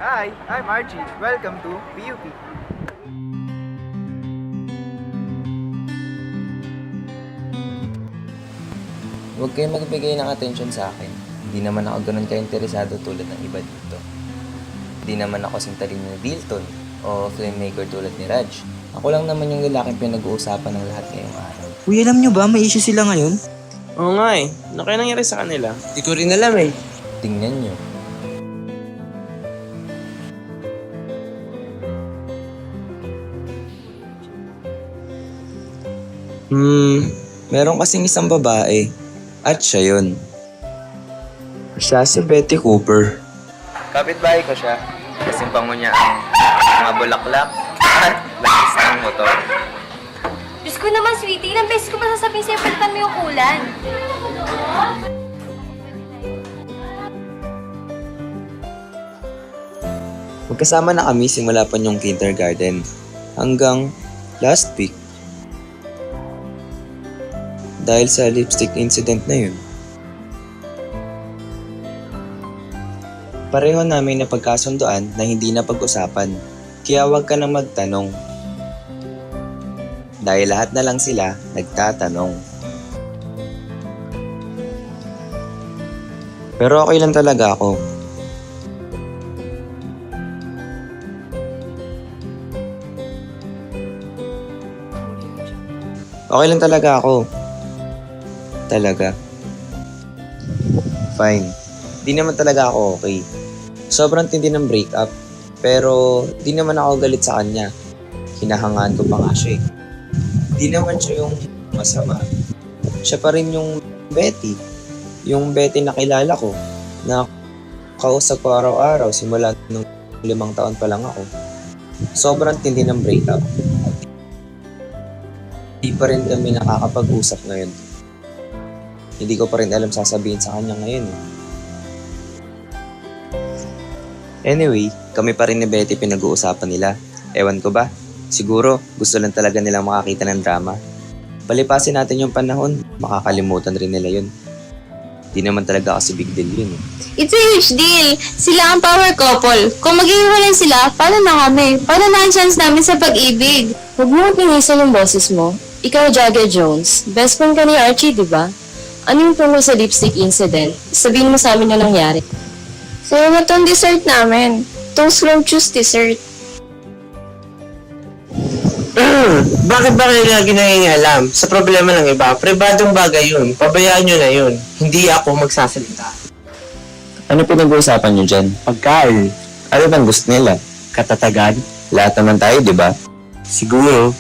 Hi, I'm Archie. Welcome to PUP. Huwag kayong magbigay ng atensyon sa akin. Hindi naman ako ganun ka-interesado tulad ng iba dito. Hindi naman ako sintalino ni Dilton o filmmaker tulad ni Raj. Ako lang naman yung lalaking pinag-uusapan ng lahat ngayong araw. Uy, alam nyo ba, may issue sila ngayon? Oo nga eh. Ano kaya nangyari sa kanila? Di ko rin alam eh. Tingnan nyo. Meron kasing isang babae. At siya yun. Siya si Betty Cooper. Kapitbahay ko siya. Kasing pango niya ang mga bulaklak at langis ng motor. Diyos ko naman, sweetie. Ilang beses ko pa sasabihin sa'yo, palitan mo yung kulan. Magkasama na kami simula pa niyong kindergarten. Hanggang last week. Dahil sa lipstick incident na yun. Pareho namin napagkasunduan na hindi na pag-usapan. Kaya huwag ka na magtanong. Dahil lahat na lang sila nagtatanong. Pero okay lang talaga ako. Okay lang talaga ako. Talaga. Fine. Di naman talaga ako okay. Sobrang tindi ng breakup. Pero di naman ako galit sa kanya. Hinahangaan ko pa nga siya eh. Di naman siya yung masama. Siya pa rin yung Betty. Yung Betty na kilala ko. Na kausap ko araw-araw simula nung 5 taon pa lang ako. Sobrang tindi ng breakup. Di pa rin kami nakakapag-usap ngayon. Hindi ko pa rin alam sasabihin sa kanya ngayon. Anyway, kami pa rin ni Betty pinag-uusapan nila. Ewan ko ba? Siguro, gusto lang talaga nilang makakita ng drama. Palipasin natin yung panahon, makakalimutan rin nila yun. Di naman talaga kasi big deal yun. It's a huge deal. Sila ang power couple. Kung maghihiwalay sila, paano na kami? Paano na ang chance namin sa pag-ibig? Huwag mo pinisan yung boses mo. Ikaw, Jagger Jones. Best friend ka ni Archie, di ba? Ano yung tungkol sa lipstick incident? Sabihin mo sa amin na nangyari. Sa'yo na tong dessert namin. Tong slow juice dessert. Bakit ba kayo lagi nangingialam sa problema ng iba? Pribadong bagay yun. Pabayaan nyo na yun. Hindi ako magsasalita. Ano pinag-uusapan nyo dyan? Pagkain. Ano bang gusto nila? Katatagan. Lahat naman tayo, di ba? Siguro.